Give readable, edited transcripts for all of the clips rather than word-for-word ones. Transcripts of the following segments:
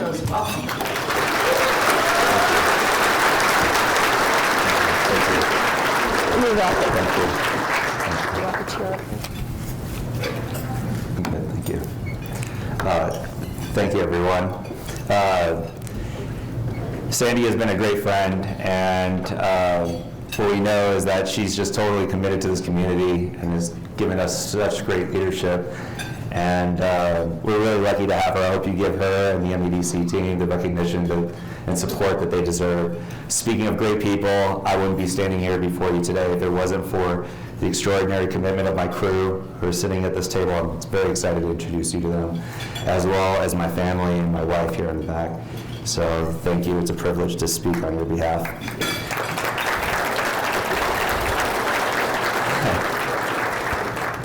Montrose. Welcome. You're welcome. Thank you. Thank you, everyone. Sandy has been a great friend, and what we know is that she's just totally committed to this community and has given us such great leadership. And we're really lucky to have her. I hope you give her and the MEDC team the recognition and support that they deserve. Speaking of great people, I wouldn't be standing here before you today if it wasn't for the extraordinary commitment of my crew who are sitting at this table. I'm very excited to introduce you to them, as well as my family and my wife here in the back. So thank you. It's a privilege to speak on your behalf.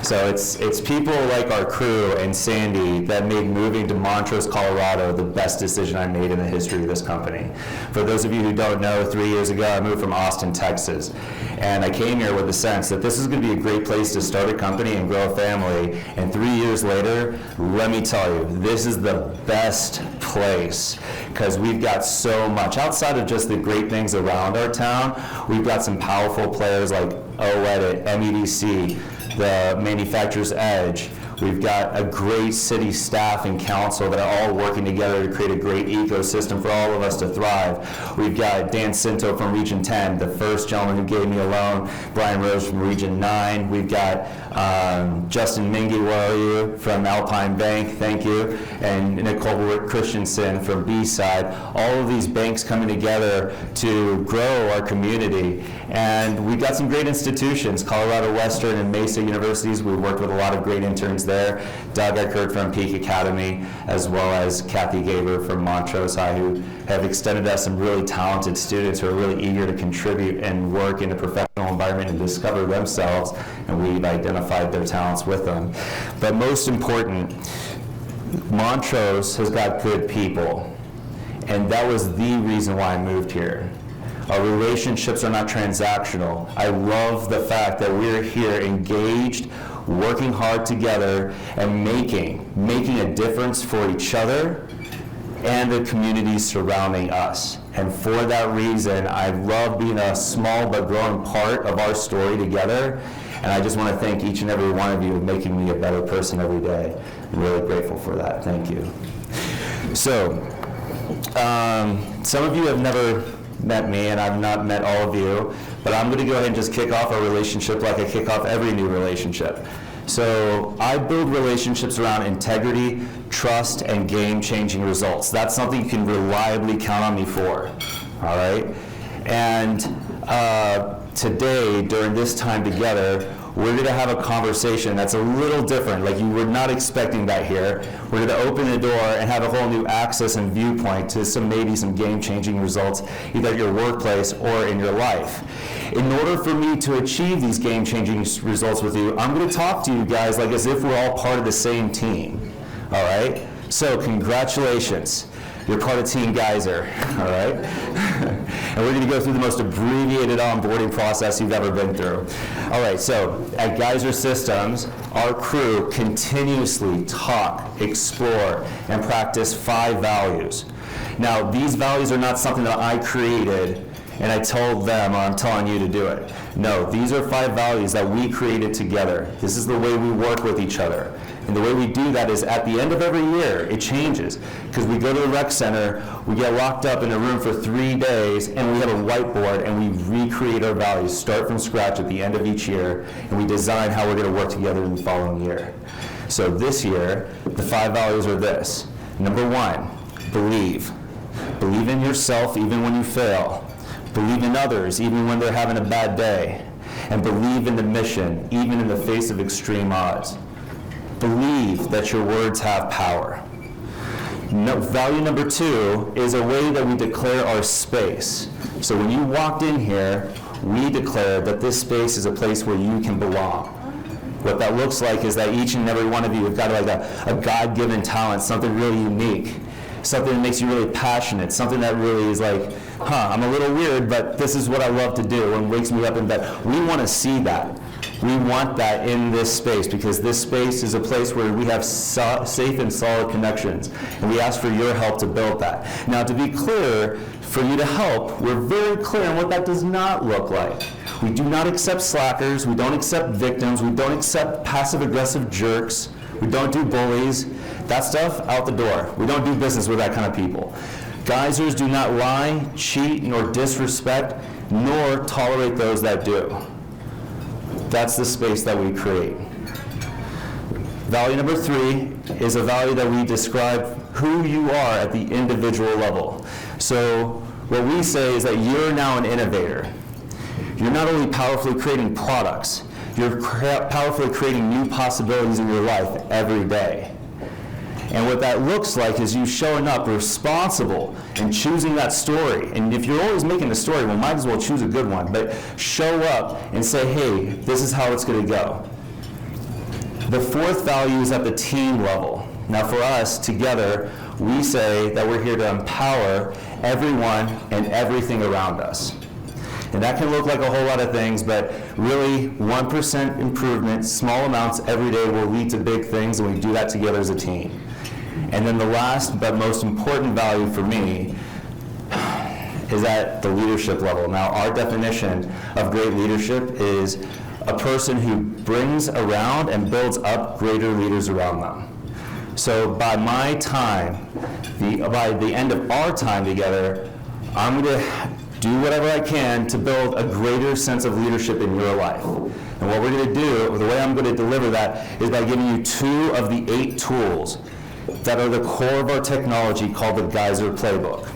So it's people like our crew and Sandy that made moving to Montrose, Colorado the best decision I made in the history of this company. For those of you who don't know, 3 years ago I moved from Austin, Texas. And I came here with the sense that this is going to be a great place to start a company and grow a family. And 3 years later, let me tell you, this is the best place because we've got so much. Outside of just the great things around our town, we've got some powerful players like OEdit, MEDC, the Manufacturer's Edge. We've got a great city staff and council that are all working together to create a great ecosystem for all of us to thrive. We've got Dan Cinto from Region 10, the first gentleman who gave me a loan, Brian Rose from Region 9. We've got Justin Mingy, where are you, from Alpine Bank, thank you, and Nicole Christensen from B-Side. All of these banks coming together to grow our community. And we've got some great institutions, Colorado Western and Mesa Universities. We've worked with a lot of great interns there. Doug Eckert from Peak Academy, as well as Kathy Gaber from Montrose High, who have extended us some really talented students who are really eager to contribute and work in a professional environment and discover themselves, and we've identified their talents with them. But most important, Montrose has got good people, and that was the reason why I moved here. Our relationships are not transactional. I love the fact that we're here engaged, working hard together, and making a difference for each other and the communities surrounding us. And for that reason, I love being a small but growing part of our story together. And I just want to thank each and every one of you for making me a better person every day. I'm really grateful for that. Thank you. So, some of you have never met me, and I've not met all of you, but I'm going to go ahead and just kick off our relationship like I kick off every new relationship. So I build relationships around integrity, trust, and game-changing results. That's something you can reliably count on me for, all right? And today, during this time together, we're going to have a conversation that's a little different. Like, you were not expecting that here. We're going to open the door and have a whole new access and viewpoint to maybe some game-changing results, either at your workplace or in your life. In order for me to achieve these game-changing results with you, I'm going to talk to you guys like as if we're all part of the same team, all right? So congratulations. You're part of Team Geyser, all right? And we're going to go through the most abbreviated onboarding process you've ever been through. All right, so at Geyser Systems, our crew continuously talk, explore, and practice 5 values. Now, these values are not something that I created and I told them, or I'm telling you to do it. No, these are 5 values that we created together. This is the way we work with each other. And the way we do that is at the end of every year, it changes. Because we go to the rec center, we get locked up in a room for 3 days, and we have a whiteboard, and we recreate our values, start from scratch at the end of each year, and we design how we're going to work together in the following year. So this year, the 5 values are this. Number 1, believe. Believe in yourself even when you fail. Believe in others even when they're having a bad day. And believe in the mission even in the face of extreme odds. Believe that your words have power. Value number 2 is a way that we declare our space. So when you walked in here, we declared that this space is a place where you can belong. What that looks like is that each and every one of you have got like a God-given talent, something really unique, something that makes you really passionate, something that really is like, I'm a little weird, but this is what I love to do and wakes me up in bed. We want to see that. We want that in this space because this space is a place where we have safe and solid connections, and we ask for your help to build that. Now, to be clear, for you to help, we're very clear on what that does not look like. We do not accept slackers, we don't accept victims, we don't accept passive-aggressive jerks, we don't do bullies. That stuff, out the door. We don't do business with that kind of people. Geysers do not lie, cheat, nor disrespect, nor tolerate those that do. That's the space that we create. Value number 3 is a value that we describe who you are at the individual level. So what we say is that you're now an innovator. You're not only powerfully creating products, you're powerfully creating new possibilities in your life every day. And what that looks like is you showing up responsible and choosing that story. And if you're always making a story, well, might as well choose a good one. But show up and say, hey, this is how it's going to go. The 4th value is at the team level. Now for us, together, we say that we're here to empower everyone and everything around us. And that can look like a whole lot of things, but really 1% improvement, small amounts every day will lead to big things, and we do that together as a team. And then the last but most important value for me is at the leadership level. Now, our definition of great leadership is a person who brings around and builds up greater leaders around them. So by my time, by the end of our time together, I'm going to do whatever I can to build a greater sense of leadership in your life. And what we're going to do, the way I'm going to deliver that, is by giving you 2 of the 8 tools that are the core of our technology called the Geyser Playbook.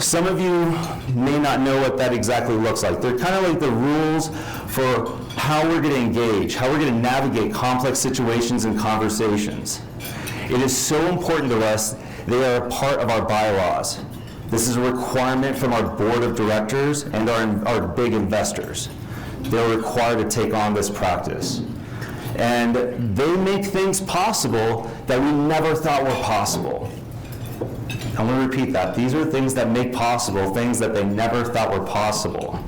Some of you may not know what that exactly looks like. They're kind of like the rules for how we're going to engage, how we're going to navigate complex situations and conversations. It is so important to us, they are a part of our bylaws. This is a requirement from our board of directors and our big investors. They're required to take on this practice. And they make things possible that we never thought were possible. I'm going to repeat that. These are things that make possible things that they never thought were possible.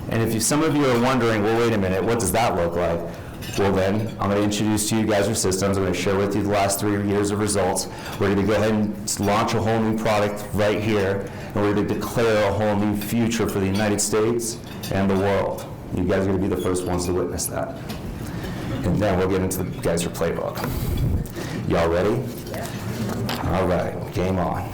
And if some of you are wondering, well, wait a minute, what does that look like? Well then, I'm going to introduce to you Geyser Systems. I'm going to share with you the last 3 years of results. We're going to go ahead and launch a whole new product right here, and we're going to declare a whole new future for the United States and the world. You guys are going to be the first ones to witness that. And then we'll get into the Geyser Playbook. Y'all ready? Yeah. All right, game on.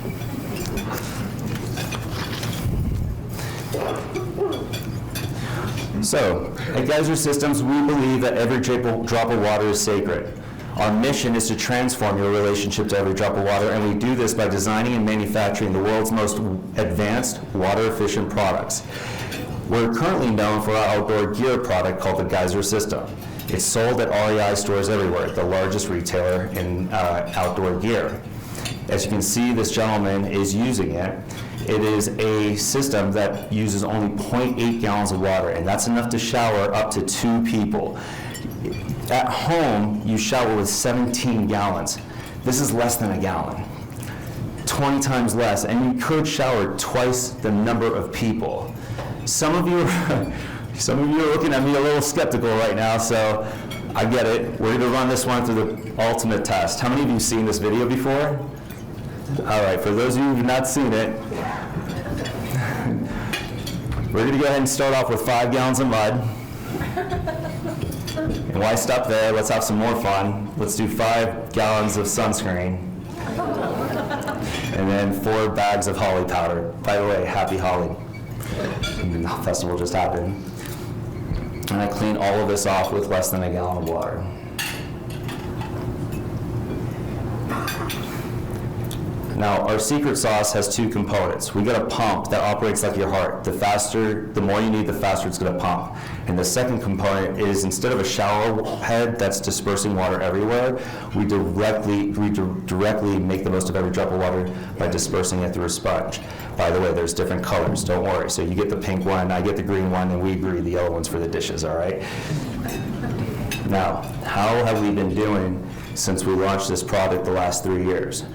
So, at Geyser Systems, we believe that every drop of water is sacred. Our mission is to transform your relationship to every drop of water, and we do this by designing and manufacturing the world's most advanced water-efficient products. We're currently known for our outdoor gear product called the Geyser System. It's sold at REI stores everywhere, the largest retailer in outdoor gear. As you can see, this gentleman is using it. It is a system that uses only 0.8 gallons of water, and that's enough to shower up to 2 people. At home, you shower with 17 gallons. This is less than a gallon, 20 times less, and you could shower twice the number of people. Some of you are looking at me a little skeptical right now, so I get it. We're going to run this one through the ultimate test. How many of you have seen this video before? All right, for those of you who have not seen it, we're going to go ahead and start off with 5 gallons of mud. And why stop there? Let's have some more fun. Let's do 5 gallons of sunscreen. And then 4 bags of holly powder. By the way, happy Holly. The festival just happened. And I clean all of this off with less than a gallon of water. Now, our secret sauce has 2 components. We got a pump that operates like your heart. The more you need, the faster it's going to pump. And the second component is, instead of a shower head that's dispersing water everywhere, we directly make the most of every drop of water by dispersing it through a sponge. By the way, there's different colors, don't worry. So you get the pink one, I get the green one, and we agree the yellow one's for the dishes, all right? Now, how have we been doing since we launched this product the last 3 years?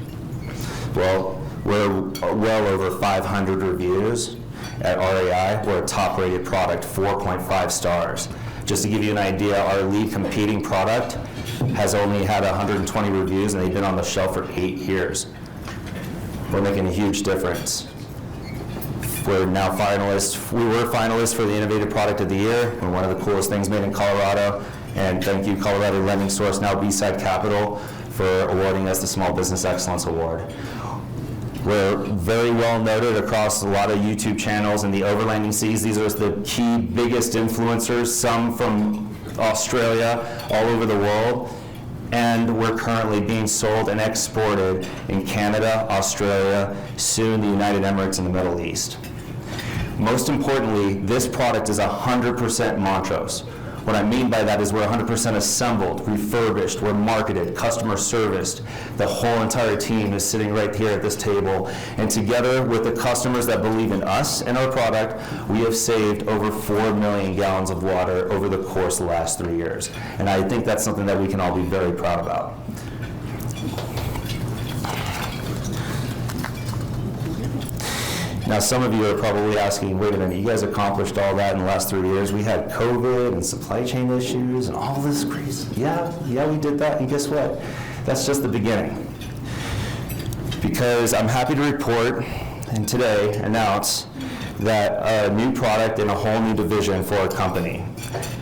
Well, we're well over 500 reviews at REI. We're a top-rated product, 4.5 stars. Just to give you an idea, our lead competing product has only had 120 reviews, and they've been on the shelf for 8 years. We're making a huge difference. We're now finalists. We were finalists for the Innovative Product of the Year. We're one of the coolest things made in Colorado. And thank you, Colorado Lending Source, now B-Side Capital, for awarding us the Small Business Excellence Award. We're very well noted across a lot of YouTube channels in the overlanding seas. These are the key biggest influencers, some from Australia, all over the world. And we're currently being sold and exported in Canada, Australia, soon the United Emirates and the Middle East. Most importantly, this product is 100% Montrose. What I mean by that is we're 100% assembled, refurbished, we're marketed, customer serviced. The whole entire team is sitting right here at this table. And together with the customers that believe in us and our product, we have saved over 4 million gallons of water over the course of the last 3 years. And I think that's something that we can all be very proud about. Now, some of you are probably asking, wait a minute, you guys accomplished all that in the last 3 years. We had COVID and supply chain issues and all this crazy. Yeah, we did that, and guess what? That's just the beginning. Because I'm happy to report, and today announce, that a new product and a whole new division for our company.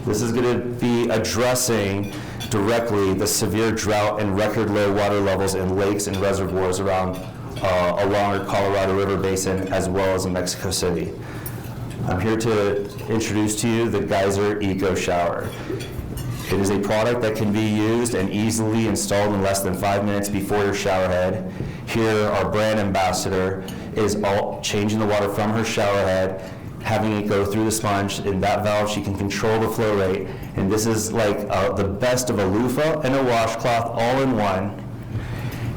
This is going to be addressing directly the severe drought and record low water levels in lakes and reservoirs along our Colorado River Basin, as well as in Mexico City. I'm here to introduce to you the Geyser EcoShower. It is a product that can be used and easily installed in less than 5 minutes before your shower head. Here, our brand ambassador is changing the water from her shower head, having it go through the sponge. In that valve, she can control the flow rate. And this is like the best of a loofah and a washcloth all in one.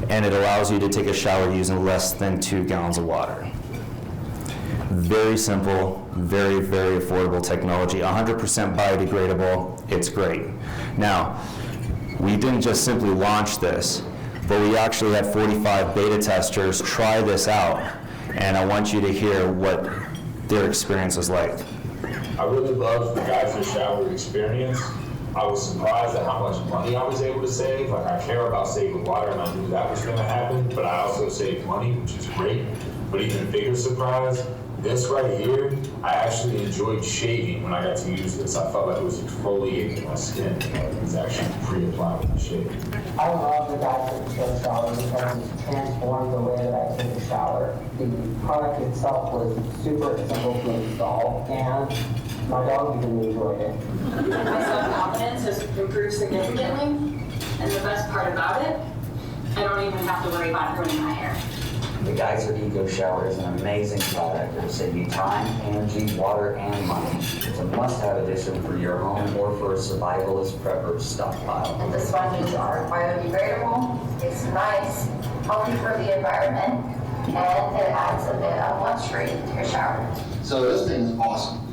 And it allows you to take a shower using less than 2 gallons of water. Very simple, very, very affordable technology, 100% biodegradable. It's great. Now, we didn't just simply launch this, but we actually had 45 beta testers try this out, and I want you to hear what their experience was like. I really loved the Geyser shower experience. I was surprised at how much money I was able to save. Like, I care about saving water, and I knew that was going to happen, but I also saved money, which is great. But even bigger surprise, this right here, I actually enjoyed shaving when I got to use this. I felt like it was exfoliating my skin. It was actually pre-applied when I shaved. I love the Geyser shower because it's transformed the way that I take a shower. The product itself was super simple to install, and my dog even enjoyed it. My self-confidence has improved significantly, and the best part about it, I don't even have to worry about ruining my hair. The Geyser EcoShower is an amazing product. It will save you time, energy, water, and money. It's a must-have addition for your home or for a survivalist prepper stockpile. And the sponges are biodegradable, it's nice, healthy for the environment, and it adds a bit of luxury to your shower. So this thing is awesome.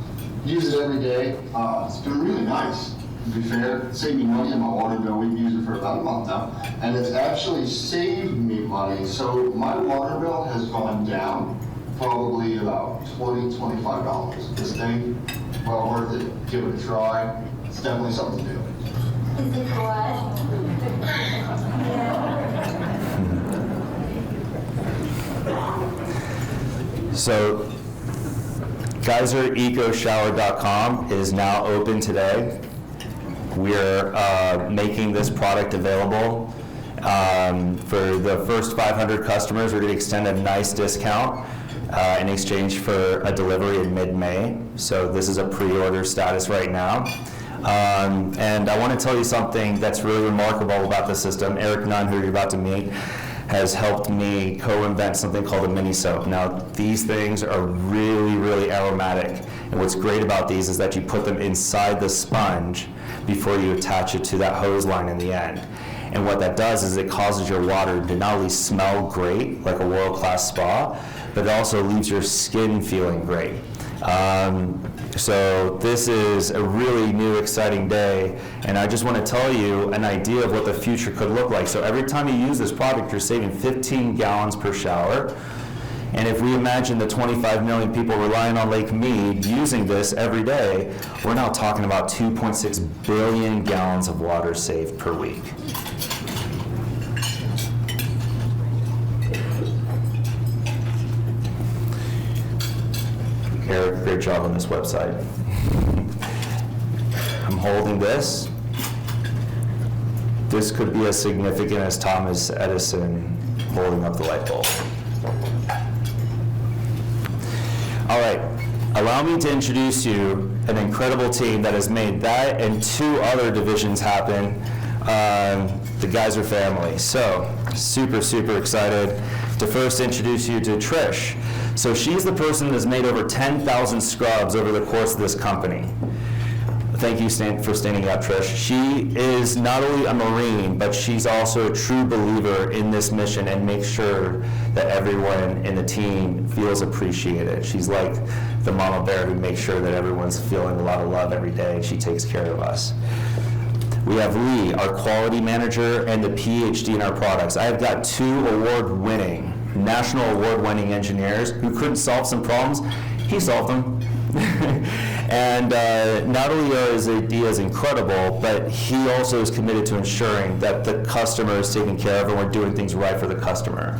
Use it every day. It's been really nice. To be fair, it saved me money on my water bill. We've used it for about a month now. And it's actually saved me money. So my water bill has gone down probably about $20, $25. This thing, well worth it. Give it a try. It's definitely something to do. Is it what? So, GeyserEcoShower.com is now open today. We're making this product available. For the first 500 customers, we're going to extend a nice discount in exchange for a delivery in mid-May. So this is a pre-order status right now. And I want to tell you something that's really remarkable about the system. Eric Nunn, who you're about to meet, has helped me co-invent something called a mini soap. Now, these things are really, really aromatic. And what's great about these is that you put them inside the sponge before you attach it to that hose line in the end. And what that does is it causes your water to not only smell great, like a world-class spa, but it also leaves your skin feeling great. So this is a really new, exciting day, and I just want to tell you an idea of what the future could look like. So every time you use this product, you're saving 15 gallons per shower, And if we imagine the 25 million people relying on Lake Mead using this every day, we're now talking about 2.6 billion gallons of water saved per week. Eric, great job on this website. I'm holding this. This could be as significant as Thomas Edison holding up the light bulb. All right, allow me to introduce you an incredible team that has made that and 2 other divisions happen, the Geyser family. So, super, super excited to first introduce you to Trish. So she's the person that's made over 10,000 scrubs over the course of this company. Thank you for standing up, Trish. She is not only a Marine, but she's also a true believer in this mission and makes sure that everyone in the team feels appreciated. She's like the mama bear who makes sure that everyone's feeling a lot of love every day, and she takes care of us. We have Lee, our quality manager, and the PhD in our products. I've got 2 award-winning, national award-winning engineers who couldn't solve some problems. He solved them. And not only are his ideas incredible, but he also is committed to ensuring that the customer is taken care of and we're doing things right for the customer.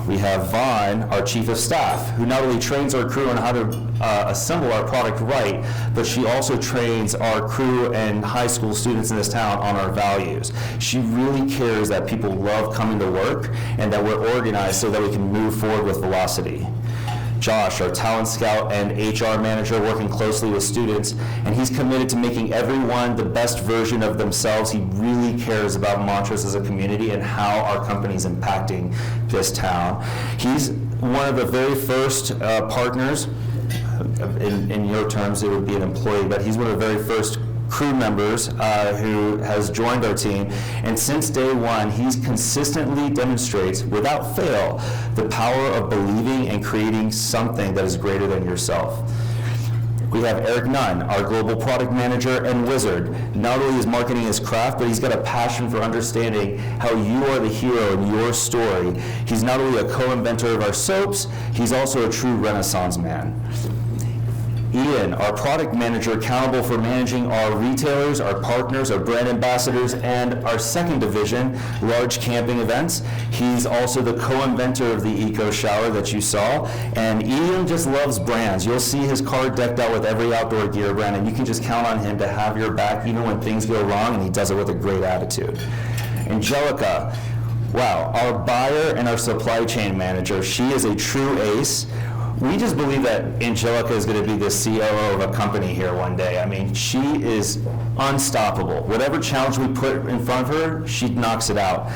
We have Vaughn, our chief of staff, who not only trains our crew on how to assemble our product right, but she also trains our crew and high school students in this town on our values. She really cares that people love coming to work and that we're organized so that we can move forward with velocity. Josh, our talent scout and HR manager, working closely with students, and he's committed to making everyone the best version of themselves. He really cares about Montrose as a community and how our company is impacting this town. He's one of the very first partners, in your terms it would be an employee, but he's one of the very first crew members who has joined our team, and since day one he's consistently demonstrates without fail the power of believing and creating something that is greater than yourself. We have Eric Nunn, our global product manager and wizard. Not only is marketing his craft, but he's got a passion for understanding how you are the hero in your story. He's not only a co-inventor of our soaps, he's also a true Renaissance man. Ian, our product manager, accountable for managing our retailers, our partners, our brand ambassadors, and our second division, large camping events. He's also the co-inventor of the EcoShower that you saw, and Ian just loves brands. You'll see his car decked out with every outdoor gear brand, and you can just count on him to have your back even when things go wrong, and he does it with a great attitude. Angelica, wow, our buyer and our supply chain manager. She is a true ace. We just believe that Angelica is going to be the COO of a company here one day. I mean, she is unstoppable. Whatever challenge we put in front of her, she knocks it out.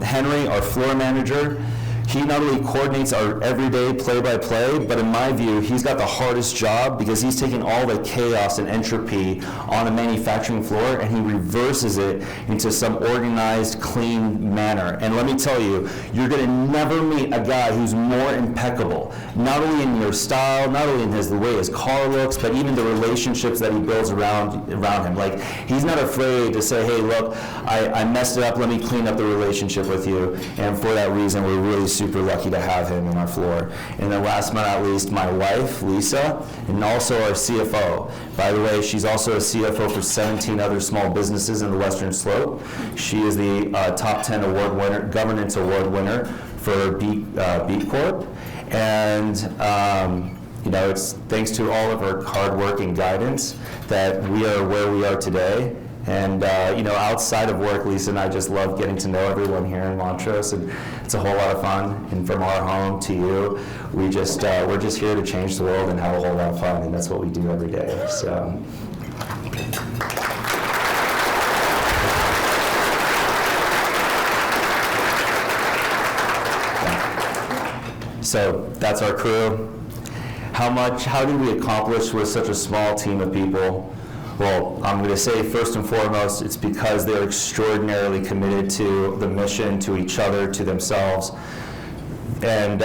Henry, our floor manager, he not only coordinates our everyday play-by-play, but in my view, he's got the hardest job because he's taking all the chaos and entropy on the manufacturing floor and he reverses it into some organized, clean manner. And let me tell you, you're going to never meet a guy who's more impeccable, not only in your style, not only in the way his car looks, but even the relationships that he builds around him. Like, he's not afraid to say, hey, look, I messed it up, let me clean up the relationship with you. And for that reason, we're really super lucky to have him on our floor. And then last but not least, my wife, Lisa, and also our CFO. By the way, she's also a CFO for 17 other small businesses in the Western Slope. She is the top 10 award winner, governance award winner for B Corp. And you know, it's thanks to all of her hard work and guidance that we are where we are today. And you know, outside of work, Lisa and I just love getting to know everyone here in Montrose, and it's a whole lot of fun. And from our home to you, we're just here to change the world and have a whole lot of fun, and that's what we do every day. So that's our crew. How did we accomplish with such a small team of people? Well, I'm going to say first and foremost, it's because they're extraordinarily committed to the mission, to each other, to themselves, and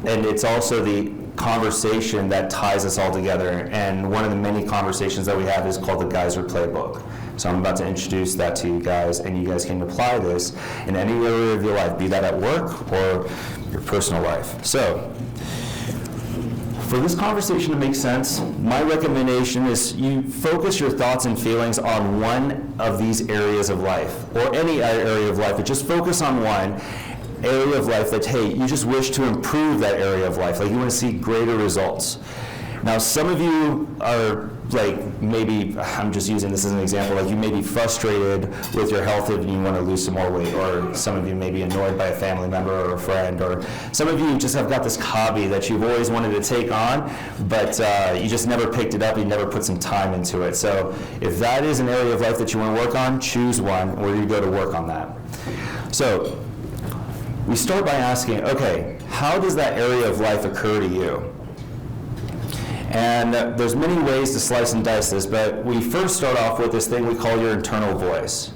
it's also the conversation that ties us all together. And one of the many conversations that we have is called the Geyser Playbook. So I'm about to introduce that to you guys, and you guys can apply this in any area of your life, be that at work or your personal life. So, for this conversation to make sense, my recommendation is you focus your thoughts and feelings on one of these areas of life, or any area of life, but just focus on one area of life that, hey, you just wish to improve that area of life, like you want to see greater results. Now, some of you are like, maybe, I'm just using this as an example, like you may be frustrated with your health and you want to lose some more weight, or some of you may be annoyed by a family member or a friend, or some of you just have got this hobby that you've always wanted to take on, but you just never picked it up, you never put some time into it. So if that is an area of life that you want to work on, choose one where you go to work on that. So we start by asking, okay, how does that area of life occur to you? And there's many ways to slice and dice this, but we first start off with this thing we call your internal voice.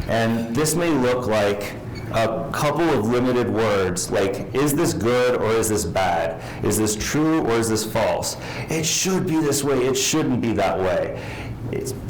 And this may look like a couple of limited words, like, is this good or is this bad? Is this true or is this false? It should be this way, it shouldn't be that way.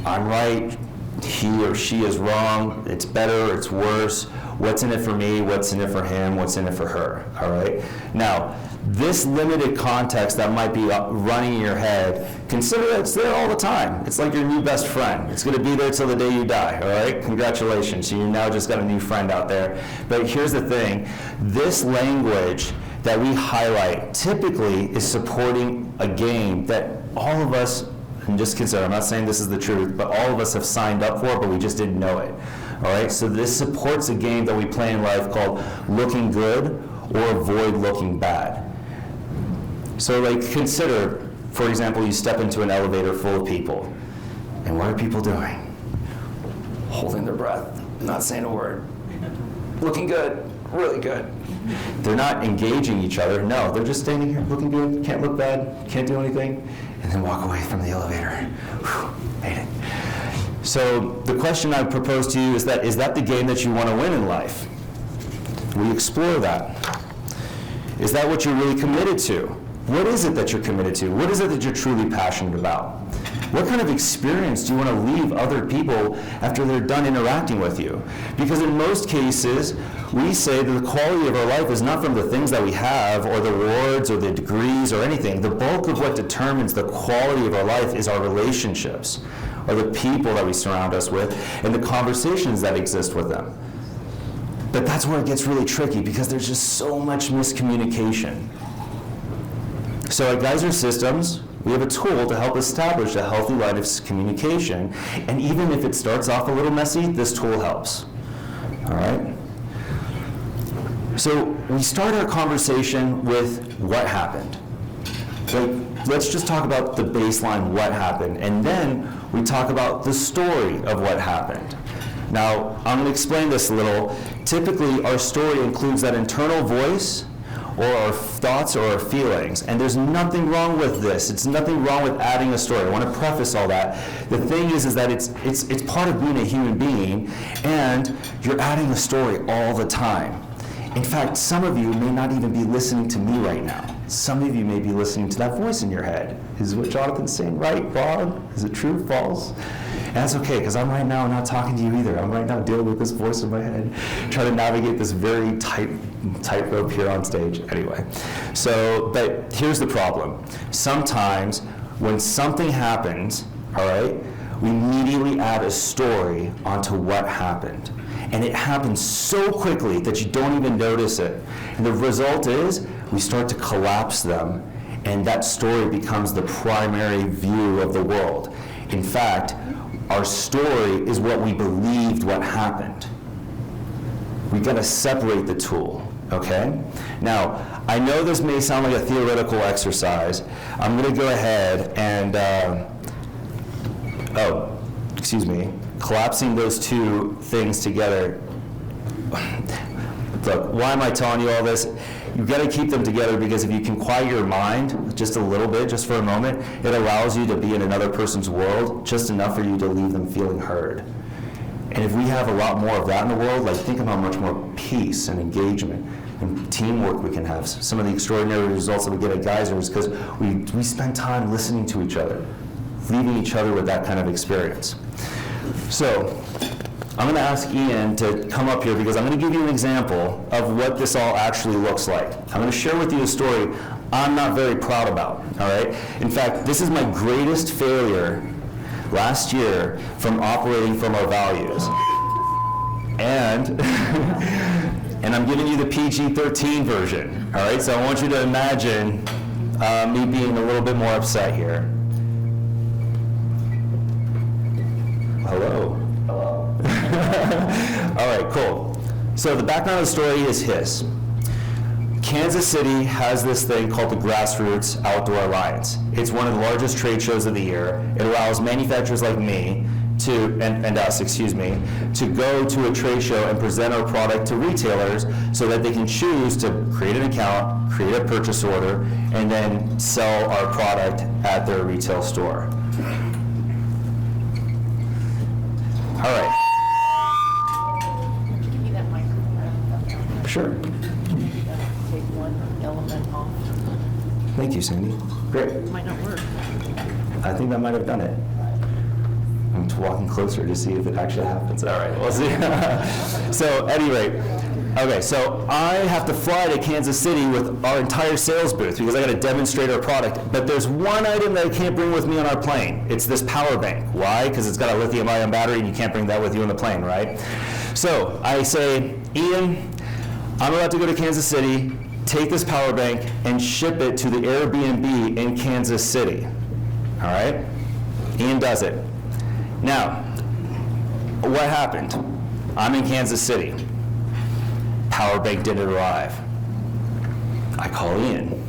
I'm right, he or she is wrong, it's better, it's worse. What's in it for me, what's in it for him, what's in it for her, all right? Now, this limited context that might be running in your head, consider that it's there all the time. It's like your new best friend. It's going to be there till the day you die, all right? Congratulations, you now just got a new friend out there. But here's the thing, this language that we highlight typically is supporting a game that all of us, and just consider, I'm not saying this is the truth, but all of us have signed up for, but we just didn't know it, all right? So this supports a game that we play in life called looking good or avoid looking bad. So like consider, for example, you step into an elevator full of people, and what are people doing? Holding their breath, not saying a word. Looking good, really good. They're not engaging each other, no, they're just standing here looking good, can't look bad, can't do anything, and then walk away from the elevator. Whew, made it. So the question I propose to you is that the game that you want to win in life? We explore that. Is that what you're really committed to? What is it that you're committed to? What is it that you're truly passionate about? What kind of experience do you want to leave other people after they're done interacting with you? Because in most cases, we say that the quality of our life is not from the things that we have or the awards or the degrees or anything. The bulk of what determines the quality of our life is our relationships, or the people that we surround us with, and the conversations that exist with them. But that's where it gets really tricky, because there's just so much miscommunication. So at Geyser Systems, we have a tool to help establish a healthy line of communication, and even if it starts off a little messy, this tool helps, all right? So we start our conversation with what happened. So let's just talk about the baseline, what happened, and then we talk about the story of what happened. Now, I'm going to explain this a little. Typically, our story includes that internal voice, or our thoughts or our feelings. And there's nothing wrong with this. It's nothing wrong with adding a story. I want to preface all that. The thing is that it's part of being a human being, and you're adding a story all the time. In fact, some of you may not even be listening to me right now. Some of you may be listening to that voice in your head. Is what Jonathan's saying right, wrong? Is it true, false? And that's okay, because I'm right now not talking to you either. I'm right now dealing with this voice in my head, trying to navigate this very tightrope here on stage. Anyway, so, but here's the problem. Sometimes when something happens, all right, we immediately add a story onto what happened. And it happens so quickly that you don't even notice it. And the result is we start to collapse them, and that story becomes the primary view of the world. In fact, our story is what we believed what happened. We've got to separate the tool, okay? Now, I know this may sound like a theoretical exercise. I'm going to go ahead and, collapsing those two things together. Look, why am I telling you all this? You've got to keep them together, because if you can quiet your mind just a little bit, just for a moment, it allows you to be in another person's world just enough for you to leave them feeling heard. And if we have a lot more of that in the world, like think of how much more peace and engagement and teamwork we can have. Some of the extraordinary results that we get at Geyser is because we spend time listening to each other, leaving each other with that kind of experience. So, I'm going to ask Ian to come up here because I'm going to give you an example of what this all actually looks like. I'm going to share with you a story I'm not very proud about, all right? In fact, this is my greatest failure last year from operating from our values. And, and I'm giving you the PG-13 version, all right? So I want you to imagine me being a little bit more upset here. Hello. Hello. All right, cool. So the background of the story is his. Kansas City has this thing called the Grassroots Outdoor Alliance. It's one of the largest trade shows of the year. It allows manufacturers like me to, and us, excuse me, to go to a trade show and present our product to retailers so that they can choose to create an account, create a purchase order, and then sell our product at their retail store. All right. Give me that microphone. Sure. Take one element off. Thank you, Cindy. Great. It might not work. I think that might have done it. I'm walking closer to see if it actually happens. All right, we'll see. So, at any rate, okay, so I have to fly to Kansas City with our entire sales booth because I got to demonstrate our product. But there's one item that I can't bring with me on our plane. It's this power bank. Why? Because it's got a lithium-ion battery and you can't bring that with you on the plane, right? So I say, Ian, I'm about to go to Kansas City, take this power bank and ship it to the Airbnb in Kansas City. All right? Ian does it. Now, what happened? I'm in Kansas City. Power bank didn't arrive. I call Ian.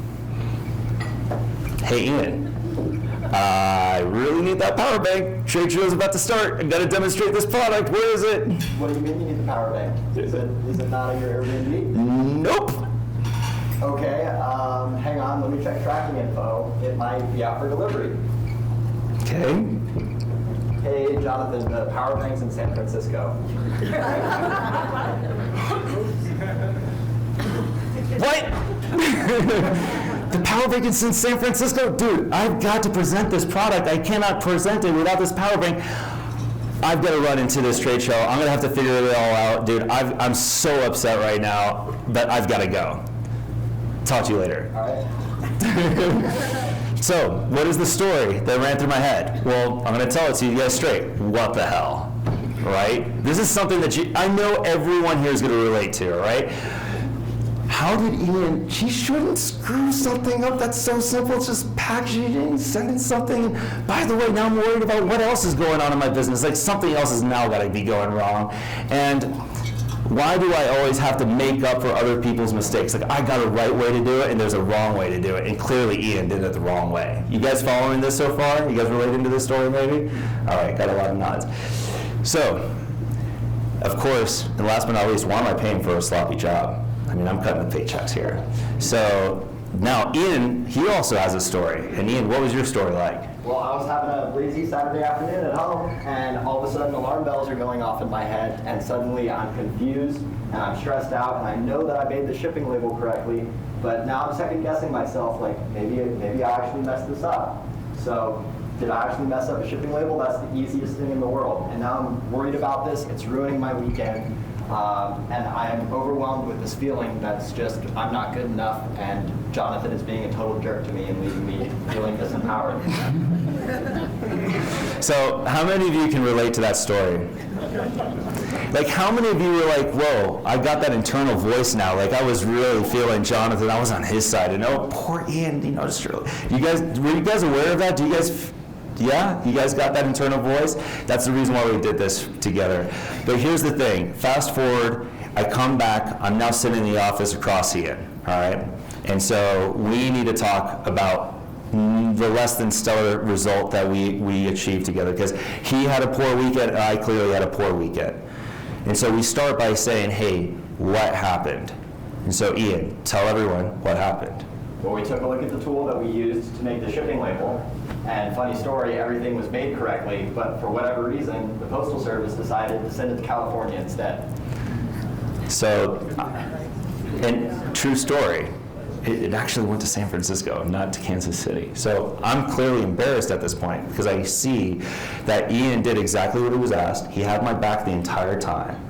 Hey Ian, I really need that power bank. Trade show's about to start. I gotta demonstrate this product. Where is it? What do you mean you need the power bank? Is it not on your Airbnb? Nope. Okay, hang on, let me check tracking info. It might be out for delivery. Okay. Hey, Jonathan, the power bank's in San Francisco. What? The power bank is in San Francisco? Dude, I've got to present this product. I cannot present it without this power bank. I've got to run into this trade show. I'm going to have to figure it all out. Dude, I'm so upset right now, but I've got to go. Talk to you later. All right. So, what is the story that ran through my head? Well, I'm going to tell it to you guys straight. What the hell? Right? This is something that I know everyone here is going to relate to, right? How did Ian, he shouldn't screw something up that's so simple, it's just packaging, sending something. By the way, now I'm worried about what else is going on in my business. Like something else has now got to be going wrong. And why do I always have to make up for other people's mistakes? Like I got a right way to do it and there's a wrong way to do it. And clearly Ian did it the wrong way. You guys following this so far? You guys relating to this story maybe? All right, got a lot of nods. So, of course, and last but not least, why am I paying for a sloppy job? I mean, I'm cutting the paychecks here. So now Ian, he also has a story. And Ian, what was your story like? Well, I was having a breezy Saturday afternoon at home, and all of a sudden alarm bells are going off in my head, and suddenly I'm confused, and I'm stressed out, and I know that I made the shipping label correctly, but now I'm second guessing myself, like maybe I actually messed this up. So did I actually mess up a shipping label? That's the easiest thing in the world. And now I'm worried about this, it's ruining my weekend. And I am overwhelmed with this feeling that's just, I'm not good enough, and Jonathan is being a total jerk to me and leaving me feeling disempowered. So how many of you can relate to that story? Like how many of you were like, whoa, I got that internal voice now. Like I was really feeling Jonathan, I was on his side, and oh, poor Ian, you know, just really. Were you guys aware of that? Yeah, you guys got that internal voice? That's the reason why we did this together. But here's the thing, fast forward, I come back, I'm now sitting in the office across Ian, all right? And so we need to talk about the less than stellar result that we achieved together, because he had a poor weekend and I clearly had a poor weekend. And so we start by saying, hey, what happened? And so Ian, tell everyone what happened. Well, we took a look at the tool that we used to make the shipping label, and funny story, everything was made correctly, but for whatever reason, the Postal Service decided to send it to California instead. So, and true story, It actually went to San Francisco, not to Kansas City. So I'm clearly embarrassed at this point because I see that Ian did exactly what he was asked. He had my back the entire time.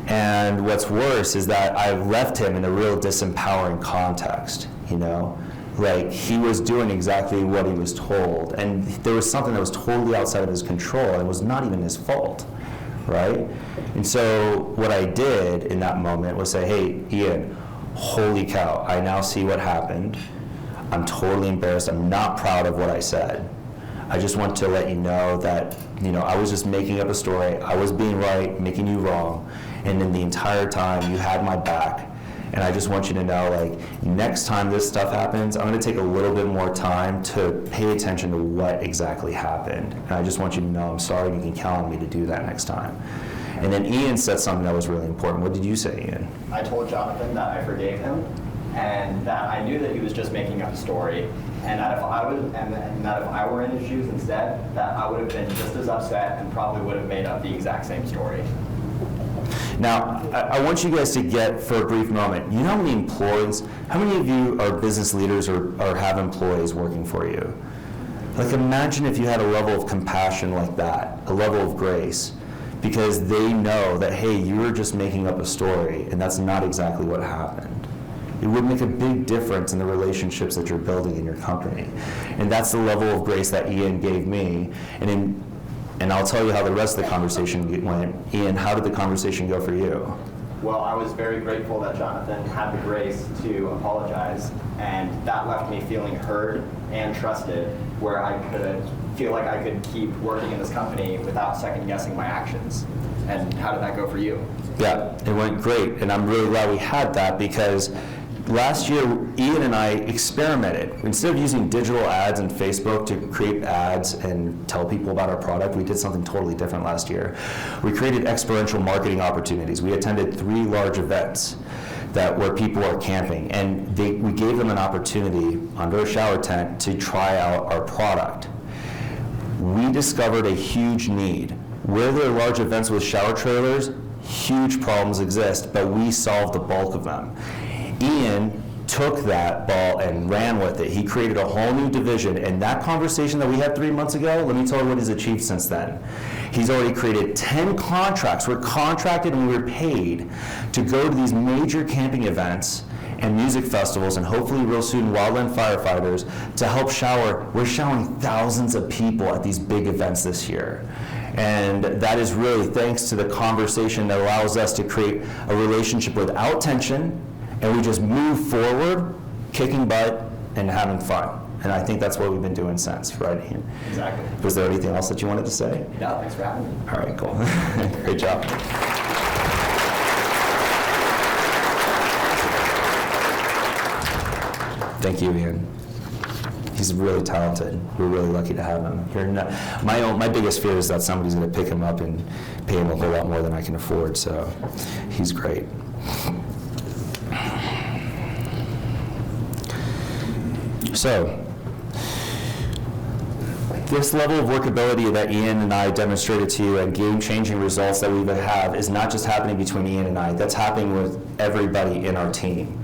And what's worse is that I left him in a real disempowering context, you know? Like, he was doing exactly what he was told, and there was something that was totally outside of his control, and it was not even his fault, right? And so what I did in that moment was say, hey, Ian, holy cow, I now see what happened. I'm totally embarrassed. I'm not proud of what I said. I just want to let you know that, you know, I was just making up a story. I was being right, making you wrong, and then the entire time you had my back. And I just want you to know, like, next time this stuff happens, I'm going to take a little bit more time to pay attention to what exactly happened. And I just want you to know I'm sorry, and you can count on me to do that next time. And then Ian said something that was really important. What did you say, Ian? I told Jonathan that I forgave him, and that I knew that he was just making up a story, and that if I were in his shoes instead, that I would have been just as upset and probably would have made up the exact same story. Now, I want you guys to get, for a brief moment, you know how many employees, how many of you are business leaders or have employees working for you? Like, imagine if you had a level of compassion like that, a level of grace, because they know that, hey, you were just making up a story, and that's not exactly what happened. It would make a big difference in the relationships that you're building in your company. And that's the level of grace that Ian gave me. And I'll tell you how the rest of the conversation went. Ian, how did the conversation go for you? Well, I was very grateful that Jonathan had the grace to apologize, and that left me feeling heard and trusted, where I could feel like I could keep working in this company without second-guessing my actions. And how did that go for you? Yeah, it went great, and I'm really glad we had that, because last year, Ian and I experimented. Instead of using digital ads and Facebook to create ads and tell people about our product, we did something totally different last year. We created experiential marketing opportunities. We attended 3 large events where people are camping, and we gave them an opportunity under a shower tent to try out our product. We discovered a huge need. Where there are large events with shower trailers, huge problems exist, but we solved the bulk of them. Ian took that ball and ran with it. He created a whole new division, and that conversation that we had 3 months ago, let me tell you what he's achieved since then. He's already created 10 contracts. We're contracted and we're paid to go to these major camping events and music festivals, and hopefully real soon wildland firefighters, to help shower. We're showering thousands of people at these big events this year. And that is really thanks to the conversation that allows us to create a relationship without tension, and we just move forward, kicking butt and having fun. And I think that's what we've been doing since, right, Ian? Exactly. Was there anything else that you wanted to say? No, thanks for having me. All right, cool. Great job. Thank you, Ian. He's really talented. We're really lucky to have him. My biggest fear is that somebody's going to pick him up and pay him a whole lot more than I can afford, so he's great. So, this level of workability that Ian and I demonstrated to you and game-changing results that we have is not just happening between Ian and I, that's happening with everybody in our team.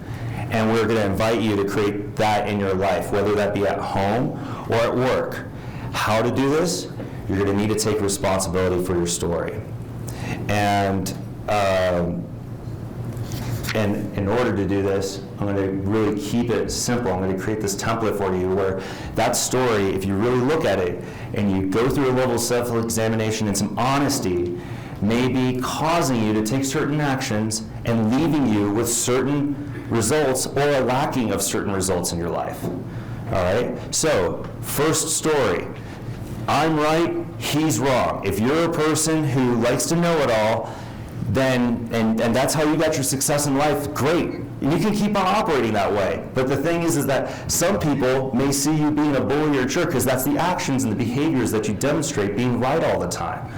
And we're going to invite you to create that in your life, whether that be at home or at work. How to do this? You're going to need to take responsibility for your story. And in order to do this, I'm going to really keep it simple. I'm going to create this template for you where that story, if you really look at it and you go through a level of self-examination and some honesty, may be causing you to take certain actions and leaving you with certain results or a lacking of certain results in your life. All right? So, first story. I'm right, he's wrong. If you're a person who likes to know it all, then, and that's how you got your success in life, great. And you can keep on operating that way. But the thing is that some people may see you being a bully or a jerk because that's the actions and the behaviors that you demonstrate being right all the time.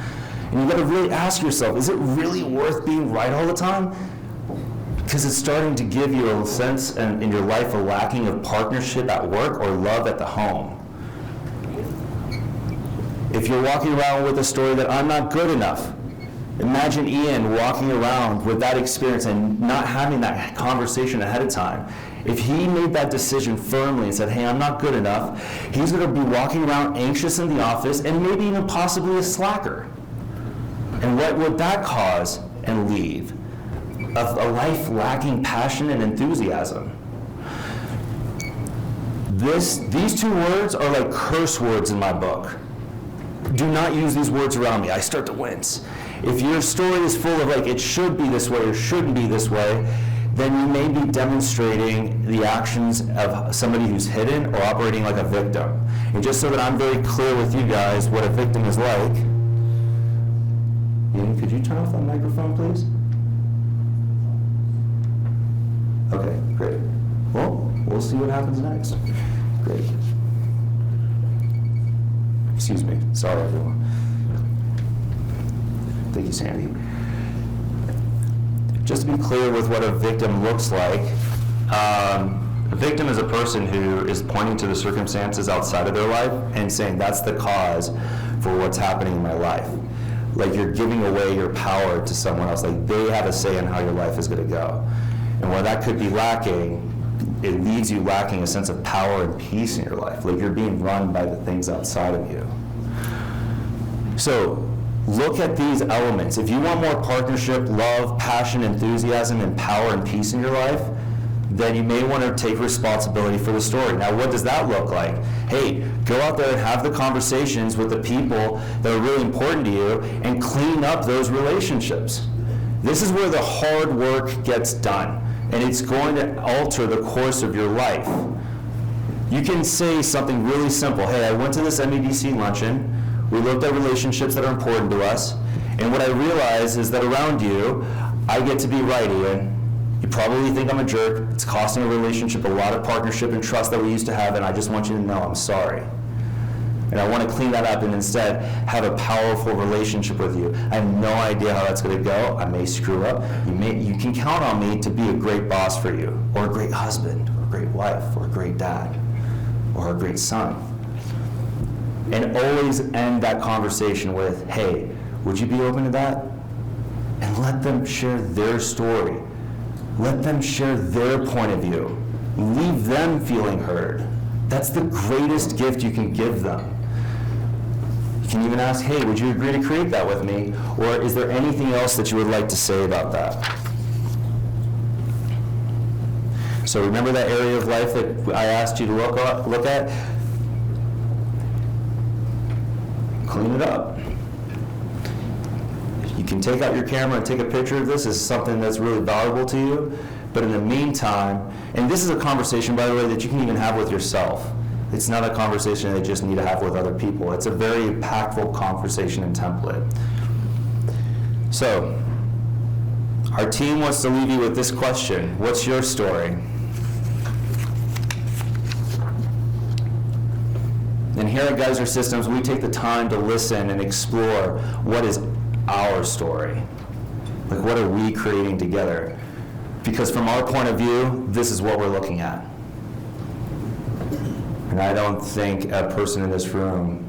And you've got to really ask yourself, is it really worth being right all the time? Because it's starting to give you a sense in your life a lacking of partnership at work or love at the home. If you're walking around with a story that I'm not good enough, imagine Ian walking around with that experience and not having that conversation ahead of time. if he made that decision firmly and said, hey, I'm not good enough, he's going to be walking around anxious in the office and maybe even possibly a slacker. And what would that cause and leave? A life lacking passion and enthusiasm. These two words are like curse words in my book. Do not use these words around me. I start to wince. If your story is full of like, it should be this way or shouldn't be this way, then you may be demonstrating the actions of somebody who's hidden or operating like a victim. And just so that I'm very clear with you guys what a victim is like, Ian, could you turn off that microphone, please? Okay, great. Well, we'll see what happens next. Great. Excuse me. Sorry, everyone. Thank you, Sandy. Just to be clear with what a victim looks like, a victim is a person who is pointing to the circumstances outside of their life and saying that's the cause for what's happening in my life. Like you're giving away your power to someone else. Like they have a say in how your life is going to go. And where that could be lacking, it leaves you lacking a sense of power and peace in your life. Like you're being run by the things outside of you. So look at these elements. If you want more partnership, love, passion, enthusiasm, and power and peace in your life, then you may want to take responsibility for the story. Now, what does that look like? Hey, go out there and have the conversations with the people that are really important to you and clean up those relationships. This is where the hard work gets done, and it's going to alter the course of your life. You can say something really simple. Hey, I went to this MEDC luncheon. We looked at relationships that are important to us, and what I realize is that around you, I get to be right, Ian. You probably think I'm a jerk. It's costing a relationship a lot of partnership and trust that we used to have, and I just want you to know I'm sorry. And I want to clean that up and instead have a powerful relationship with you. I have no idea how that's going to go. I may screw up. You can count on me to be a great boss for you, or a great husband, or a great wife, or a great dad, or a great son. And always end that conversation with, hey, would you be open to that? And let them share their story. Let them share their point of view. Leave them feeling heard. That's the greatest gift you can give them. You can even ask, hey, would you agree to create that with me? Or is there anything else that you would like to say about that? So remember that area of life that I asked you to look at? Clean it up. You can take out your camera and take a picture of this as something that's really valuable to you, but in the meantime, and this is a conversation, by the way, that you can even have with yourself. It's not a conversation that you just need to have with other people. It's a very impactful conversation and template. So, our team wants to leave you with this question. What's your story? And here at Geyser Systems, we take the time to listen and explore what is our story. Like, what are we creating together? Because from our point of view, this is what we're looking at. And I don't think a person in this room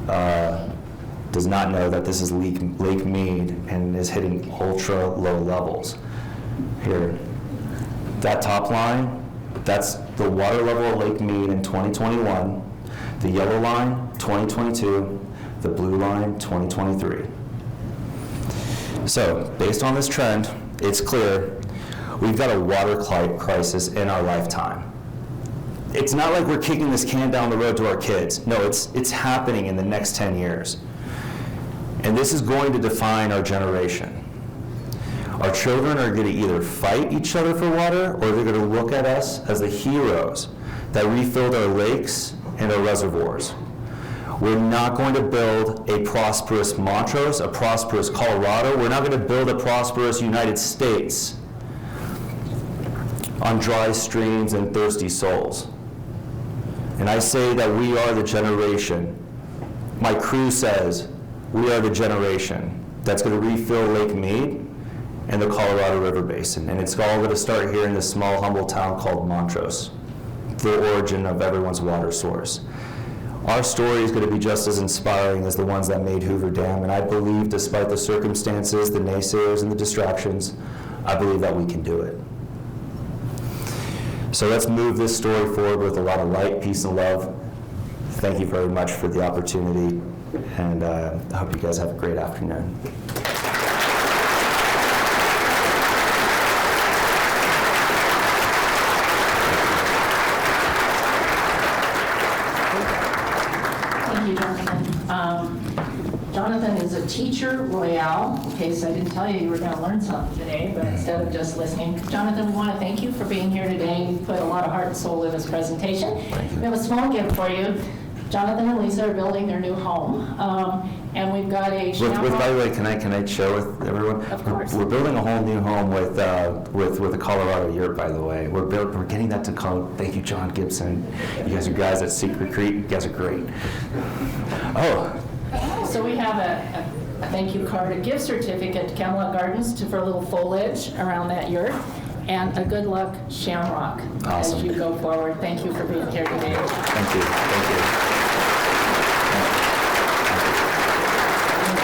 does not know that this is Lake Mead and is hitting ultra low levels. Here, that top line, that's the water level of Lake Mead in 2021. The yellow line, 2022. The blue line, 2023. So, based on this trend, it's clear we've got a water crisis in our lifetime. It's not like we're kicking this can down the road to our kids. No, it's happening in the next 10 years. And this is going to define our generation. Our children are going to either fight each other for water, or they're going to look at us as the heroes that refilled our lakes and our reservoirs. We're not going to build a prosperous Montrose, a prosperous Colorado. We're not going to build a prosperous United States on dry streams and thirsty souls. And I say that we are the generation. My crew says we are the generation that's going to refill Lake Mead and the Colorado River Basin. And it's all going to start here in this small, humble town called Montrose, the origin of everyone's water source. Our story is going to be just as inspiring as the ones that made Hoover Dam, and I believe, despite the circumstances, the naysayers, and the distractions, I believe that we can do it. So let's move this story forward with a lot of light, peace, and love. Thank you very much for the opportunity, and I hope you guys have a great afternoon. Thank you, Jonathan. Jonathan is a teacher royale, in case I didn't tell you you were going to learn something today, but instead of just listening. Jonathan, we want to thank you for being here today. You've put a lot of heart and soul in this presentation. We have a small gift for you. Jonathan and Lisa are building their new home, and we've got a By the way, can I share with everyone? Of course. We're building a whole new home with a Colorado yurt, by the way. We're getting that to Colorado. Thank you, John Gibson. You guys are guys at Secret Creek. You guys are great. Oh. So we have a thank you card, a gift certificate to Camelot Gardens for a little foliage around that yurt, and a good luck shamrock Awesome. as you go forward. Thank you for being here today. Thank you. Thank you.